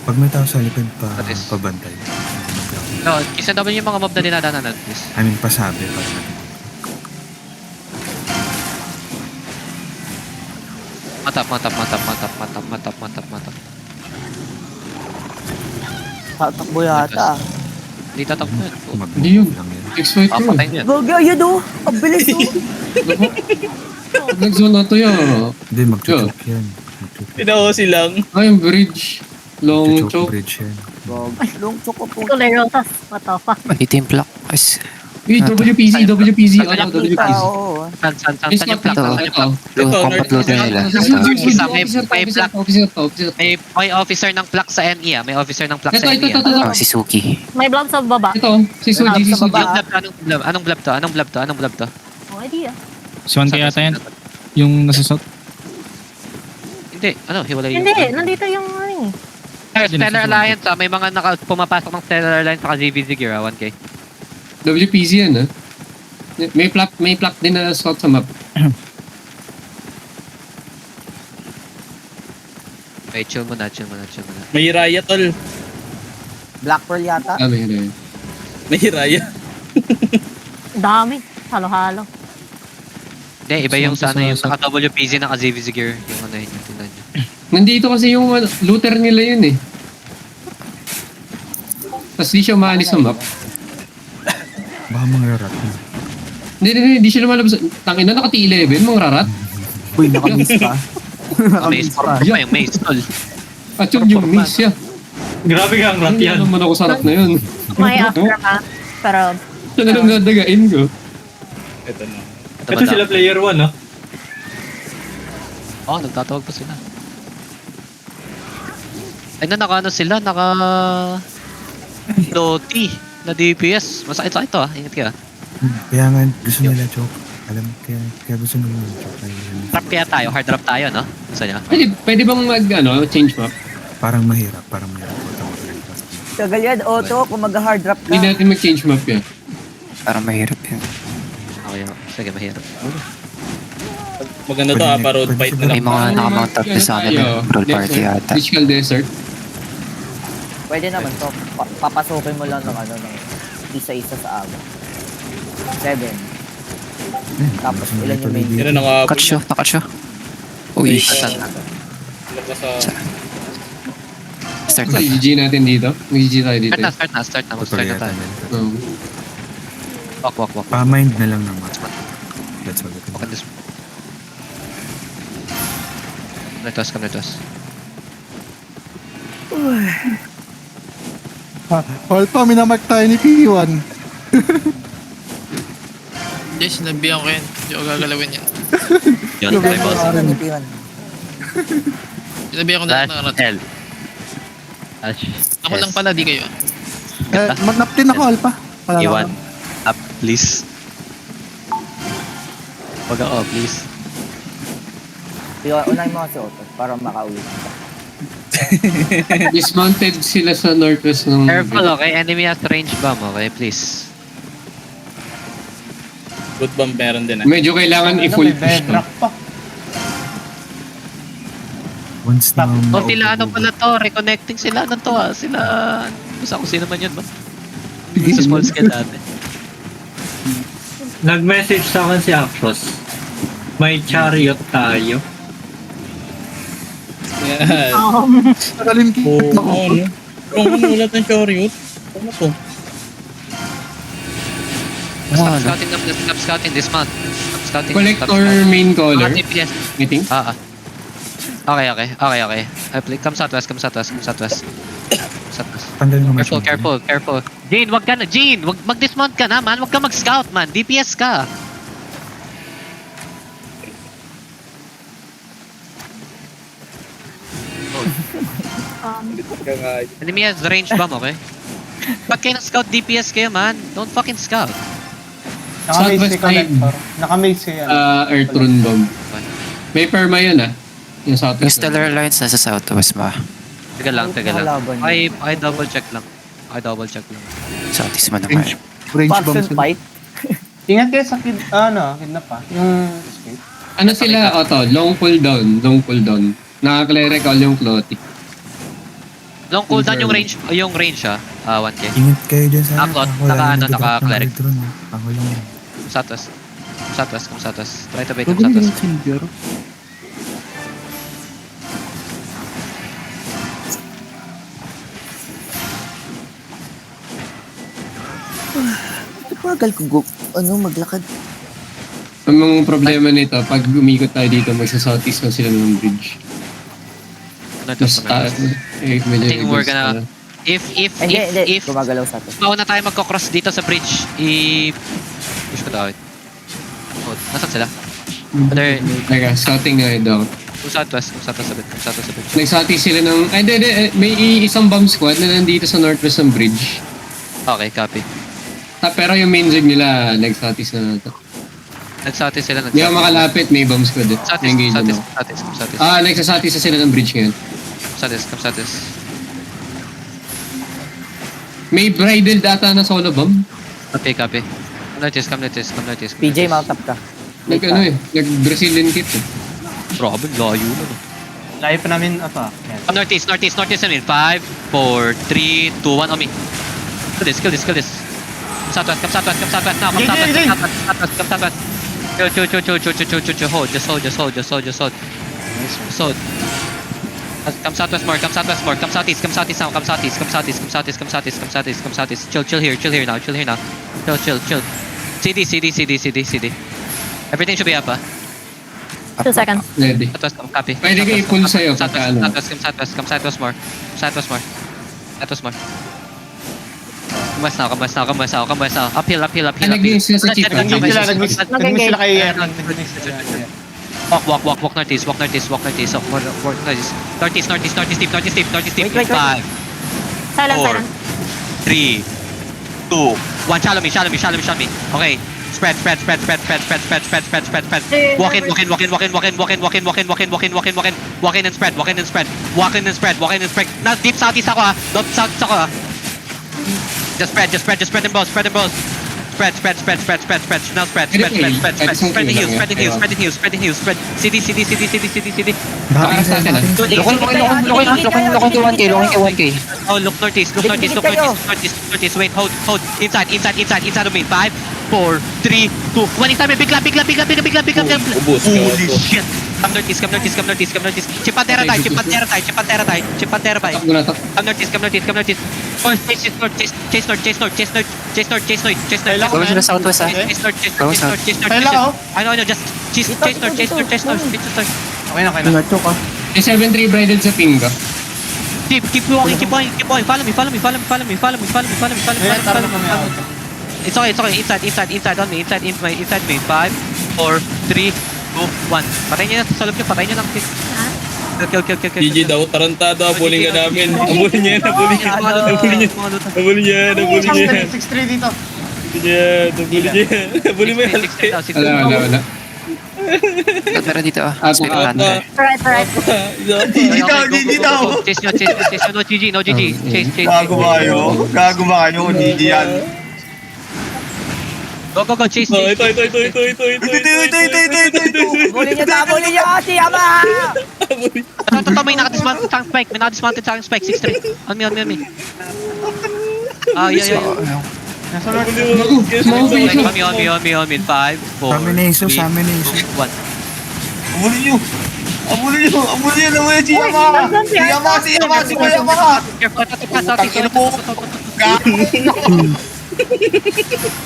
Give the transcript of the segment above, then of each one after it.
Pag may tao sa likod pa, Patis. pabantay. No, isa daw yung mga mob na dinadaanan natin, please. I mean, pasabi pa natin. Matap. Tatakbo yata. Hindi tatakbo yun. Hindi yun. Lang yan. Exploit ko. Papatay niya. Gogi, ayun o. Ang bilis o. Pag nag-zone na to yan. Hindi, mag-choke yan. Mag-choke. Pinahosi lang. Ay, yung bridge. Long Mag-choke choke. bridge yan. Gogi. Long choke po. Tolerotas. What the fuck? Itim block. Guys. WPZ. Ano WPZ. Oo. Saan yung plug? Ito. Saan yung plug? Ito, Combat loader nila. May May officer ng plug sa NE ah. May officer ng plug sa NE ah. Ah, si Suki. May blob sa baba. Ito. Si Suji. Si Sa Suji. baba. Anong blob to? Anong blob to? No idea. Swan kaya yata yan. Yung nasa south. Hindi, hiwalay yung... Hindi, nandito yung ano eh. Stellar Alliance ah. May mga pumapasok ng Stellar Alliance sa GVZ gear ah. 1K. WPZ yan ah. May plot din na slot sa map. Okay, chill muna. May Raya, tol. Black Pearl yata. May hira. May Raya. Dami. Halo-halo. Hindi, iba yung sana yung naka-WPZ naka-GVZ gear. Yung ano yun, yung tingnan nyo. Nandito kasi yung looter nila yun eh. Tapos di siya umaalis sa map. Baka mga rat. Hindi siya lumalabas. Tangin na nakati-11, mga rarat. Uy, nakamiss pa. Maze pa. Yung maze, tol. At yung miss siya. Grabe ka ang Hindi naman ako sa rat na yun. May aftermath. Pero, Siya na lang nadagain ko. Ito na. Ito Ito sila player 1, no? Nagtatawag pa sila. Ay sila, Loti na DPS. Masakit to ah, ingat ka. Kaya nga, gusto nila choke. Alam, kaya gusto nila choke. Trap kaya tayo, hard trap tayo, no? Gusto niya? Pwede bang change map? Parang mahirap. Kagalyan, Otto, kung mag-hard drop ka. Hindi natin mag-change map yan. Parang mahirap yan. Okay, sige, mahirap. Maganda to, pa road fight na May lang. mga nakamount up na sa kanila. Roll party ata. Critical Desert. Pwede naman to. Papasukin mo lang ng ng isa-isa sa aga. 7. Tapos ilan yung main? Yan na Nakat siya. Uy. Saan? Start Sa na. GG natin dito. Mag-GG tayo dito. Start na. Mag-start na tayo. Walk. Pa-mind na lang naman. That's all. Walk on this. Come let us. Hold pa, minamark tayo ni P1. Hindi, sinabihan ko yan. Hindi ko gagalawin yan. Yun, tayo boss. Sinabihan ko na ng L. Ako lang pala, di kayo. Mag-nap din ako, Alpha. Iwan. Up, please. Wag ako, please. Unahin mo kasi Otto para makauwi. Dismounted sila sa northwest ng... Careful, okay? Enemy has range bomb, okay? Please. Good bomb meron din, Medyo kailangan i-full push to. Once na Sila pala to? Reconnecting sila. To ah? Sila... Basta kung sino man yun ba? Sa small scale dati. Nag-message sa akin si Axos. May chariot tayo. Yan. Nagalim kita ako. Ulat ng chariot. Ano to? Stop scouting this month. Stop scouting. Collector main caller, DPS. I think. Okay. Come southwest. Tanggalin mo machine. Careful. Jane, wag mag-dismount ka na, man. Wag ka mag-scout, man. DPS ka. Enemy has range bomb, okay? Pag kayo na-scout, DPS kayo, man. Don't fucking scout. Southwest side. Nakamaze kayo. Earth Rune Bomb. May perma yun Yung Yung southwest. Stellar Alliance nasa southwest ba? Taga lang. Kalaban I double check lang. Southeast mo naman. Range bomb Constant sila. fight. Ingat kayo sa kidnap pa. Yung escape. Ano sila, Otto? Long pull down. Nakaka-recall yung Clotty. Long cooldown yung range, ah. 1k. Ingat kayo dyan sa Ako, Ako lagi nag-drop ng naka-cleric. electron, eh. Ako lang yun. Southwest. Southwest, come southwest. Try to bait him southwest. Bagal ko maglakad. Ang problema nito, pag umikot tayo dito, magsa-southeast na sila ng bridge. Mas taas. Medyo I think we're reverse gonna- na. If Gumagalaw sa atin. mauna tayo magkocross dito sa bridge, push ko daw. Oh, nasaan sila? They're Teka, scouting nga ito. kung southwest a bit, kung southwest a bit. Nag-southeast sila ng... Ay, hindi. May isang bomb squad na nandito sa northwest ng bridge. Okay, copy. Pero yung main zone nila, nag-southeast na ito. Nag-southeast sila, Hindi ako makalapit, may bomb squad eh. May engage na ako. Southeast. Nagsa-southeast na sila ng bridge ngayon. Come southeast. May bridal data na solo bomb. Copy. Come notice. PJ, mount up ka. Nag-Brazilian kit eh. Grabe, layo na. Layo pa namin, apa. Yan. Come northeast na rin. 5, 4, 3, 2, 1, on me. Kill this. Come southwest now. Come southwest. Chill. Hold. Just hold. Hold. Come southwest more. Come southeast now. Come southeast. Chill here now. Chill. CD. Everything should be up, ah. 2 seconds. Ready. Southwest, come copy. Pwede kayo i-pull sa'yo pagka ano. Come southwest more. Come west now. Uphill. Nag-gain sila sa cheat. Nag-mix sila kay... Walk northeast. Northeast deep. Wait. 5, Silent. 3, 2, 1. Shallow me. Okay. Spread. Walk in and spread. Now deep southeast ako, ah. Just spread them both. Spread. Now spread the heels. CD. Bakit sa atin? Oh, look northeast. Wait, hold. Inside of me. 5, 4, 3, 2, 1. Inside me. Big lap. Ubus. Holy shit. Come northeast. Chip Pantera tayo. Tap mo na to. Come northeast. Oh, chase north. Gawin sila southwest ah. I know, just chase north. Okay na. May 7-3 bridal sa pinga. Keep walking. Follow me. It's okay. Inside on me. Inside me. 5, 4, 3, 2, 1. Patayin niyo na sa loob niyo. Patayin niyo lang. Kill. PJ daw, tarantado. Abulin ka namin. Abulin niya. Abulin niya. 6-3 dito. Abulin mo yan. Wala. Meron dito ah. Apo. Right. Chase nyo. No GG. Chase. Gago ba kayo? Hindi yan. Go. Chase. Ito. Bulin niyo si Yama! Ito, may naka-dismounted sa aking spike. 6-3. On me. Yeah. Nasa north. On me. 5, 4, Samination. 3, 2, 1. Abulin niyo naman si Yama! Si Yama!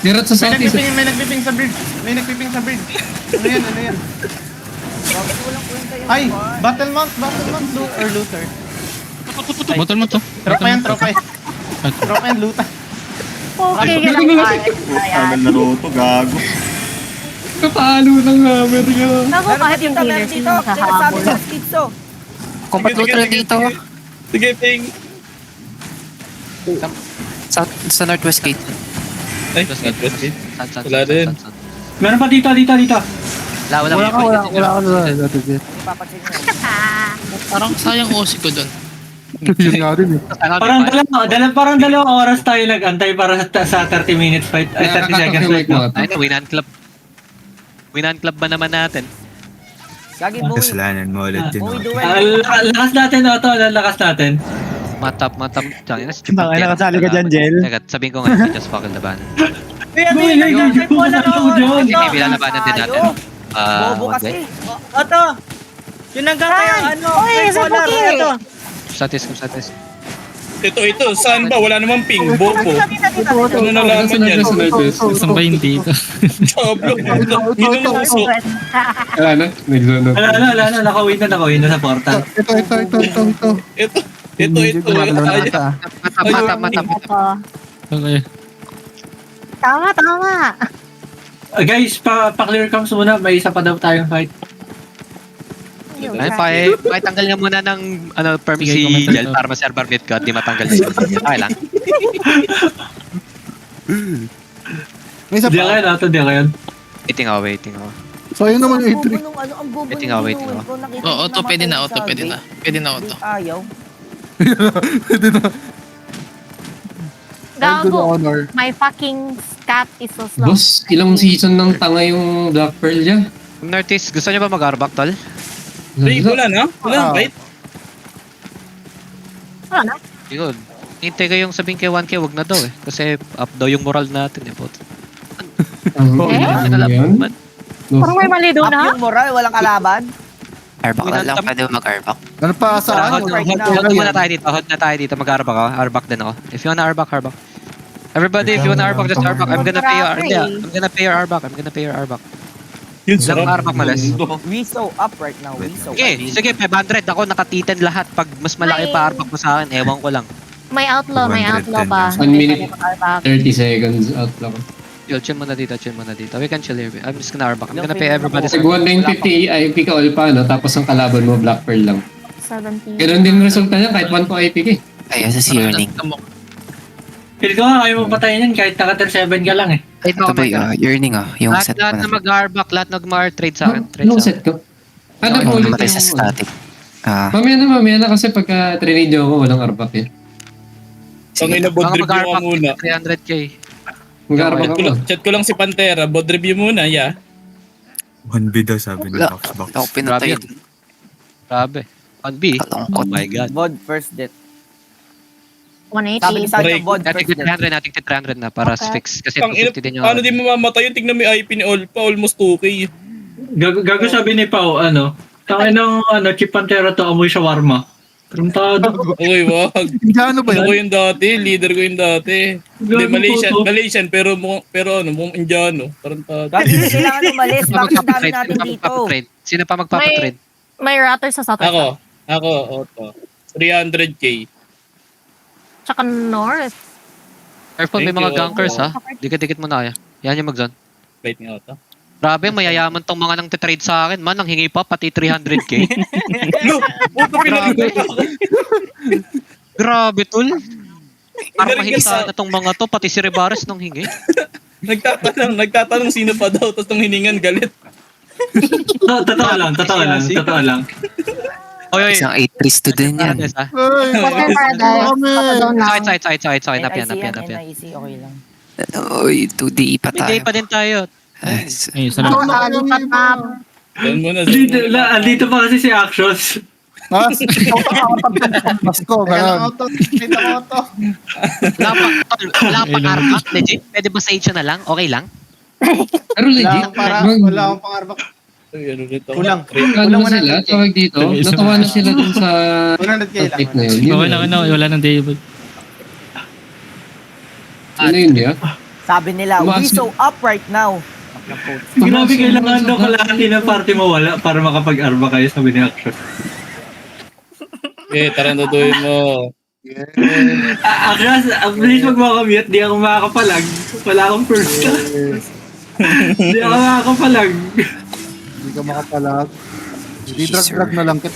Dirot sa southeast. May nagpiping sa bridge. Ano yan? Ay, battle mount, looter. Botol mo to. Tropa yan, looter. Okay, ganun. Ayan. Laro to, gago. Kapalo ng hammer yun. Ako kahit yung healer dito, yung kahabol. sa skitso. Compatlutra dito. Sige, ping. Sa northwest gate. Ay, wala din. Meron pa dito. Wala Papacheck mo. Parang sayang OC ko doon. Yun nga rin eh. Parang dalawang oras tayo nag-antay para sa 30 minutes fight. Ay, 30 seconds fight mo. Winan club ba naman natin? Gagi, buwi. Kasalanan mo ulit yun. Buwi duel. Lakas natin, Otto. Lakas natin. Matap. Tangin na si Chip. Tangin na, kasali ka dyan, Jel. Teka, sabihin ko nga, just fucking labanan. Kaya hindi ko na Kasi maybe lalabanan din natin. Bobo Wag kasi. Ito! Tinanggal tayo ano? Uy, sa puti! Ito! Status. Ito, saan ba? Wala namang ping. Bobo. Dito. Ano nalaman yan? Sa Northwest. Saan ba hindi dito? Tablo. Ginumuso. Wala na, nag-zone out. Wala na, nakawin na sa portal. Ito. Matap. Okay. Tama. Guys, pa-clear camps muna. May isa pa daw tayong fight. Ay, tanggal nga muna ng permi si Jel para ma-server mid ka at di matanggal si Jel. Okay lang. May isa Di pa. kayo. Waiting ako. So, yun naman yung 8-3. Ang bobo Waiting nung ako. viewers ko, nakita Oo, ko to, pwede na, namatay auto, sa pwede na. gate. Pwede na auto. Ayaw. Gago. Honor. My fucking scat is so slow. Boss, ilang season ng tanga yung Black Pearl dyan? Northeast, gusto niyo ba mag-arbak, tol? Wala na? Wala, right? Wala na. Yun. Hintay ko yung sabihin kay 1K, wag na daw eh. Kasi up daw yung moral natin eh. Pot. Yan? Parang may mali doon, Up ha? yung moral, walang kalaban. Arbak na lang, pwede mag-arbak. Ano pa sa Hold Hold na tayo dito. Mag-arbak ako. Arbak din ako. If you wanna arbak. Everybody, if you wanna arbak, just arbak. I'm gonna pay your arbak. Yun, Lang sarap. arbak malas. We so up right now. We so Sige, 500. Ako nakatitan lahat. Pag mas malaki pa arbak mo sa akin, ewan ko lang. May outlaw ba? 1 minute, 30 seconds out lang. Chill muna dito. We can chill here. I'm just gonna arbak. I'm gonna pay everybody. Pag 1950 IP ka all pa, no? Tapos ang kalaban mo Black Pearl lang. 70. Ganun din resulta niya kahit 1 to IP ka. Ayun, sa si Yearning. Feel ko nga, ayaw mo patayin yan kahit naka-7 ka lang eh. Ito ba yun? Yearning yung Lahat set mo na na. mag-arbak, lahat nag-trade sa akin. Trade Anong sa set ko? Ano Yung po ulit namatay sa yung- static. Mamaya na kasi pagka trade ako, walang arbak eh. Tangin na bod Baka review ka mag-arbak, muna. 300k. Mag-arbak ako. Chat ko lang si Pantera. Bod review muna, yeah. 1B daw sabi ni Wala. Boxbox. Ako pinatay. Grabe. 1B. Oh my god. Bod first death. 180. Sabi ni Sancho, Break. Bod Nating first death. 300 na para Okay. fix. Kasi Tang ina, 250 din yung... paano di mamamatay yun? Tignan mo yung IP ni Olpa, almost 2K. Gago sabi ni Pao, tangin ng Chip Pantera to, amoy shawarma. Tarantado. Okay, wag. Indiano ba Ako yun? yung dati, leader ko yung dati. Hindi, Malaysian, pero mukhang Indiano. Tarantado. Gabi, kailangan umalis. Sino Bakit ang dami magpapatrade? natin dito? Sino pa magpapatrade? May router sa southwest. Ako, Otto. 300k. Tsaka north. Careful, may Thank mga you, gankers Otto. ha. Dikit-dikit mo na kaya. Yan yung mag-zone. Wait nga, Otto. Grabe, mayayaman tong mga nang trade sa akin. Man, ang hingi pa, pati 300k. No! Puto pinag-trade ako. Grabe, tol. Parang Galing mahingi ka sana tong mga to, pati si Ribares nung hingi. Nagtatanong sino pa daw, tapos nung hiningan galit. Totoo lang. Oy, Isang 8-3 to din yan. Water paradise. Patadon lang. Side. Napyan. NIC, okay lang. Uy, 2D pa May day tayo. pa din tayo. Yes. Ay, salamat. Nakalipat na. Yan muna. Andito pa kasi si Actions. Ha? Mas ko, gano'n. Wala pang arbak, legit. Pwede ba sa age na lang? Okay lang? Pero legit, Wala akong pangarbak. Kulang. ano sila, tawag dito, natawa na sila dun sa 100k lang. type na yun. Wala nang David. Ano yun niya? Sabi nila, we so up right now. Grabe, kailangan daw kalahati ng party mo wala para makapag-arba kayo, sabi ni Actions. Tara, tutuin mo. Actions, please wag mo ako mute, di ako makakapalag. Wala akong first ka. Di ako makakapalag. Hindi ka makapalag. Hindi drag na lang kita.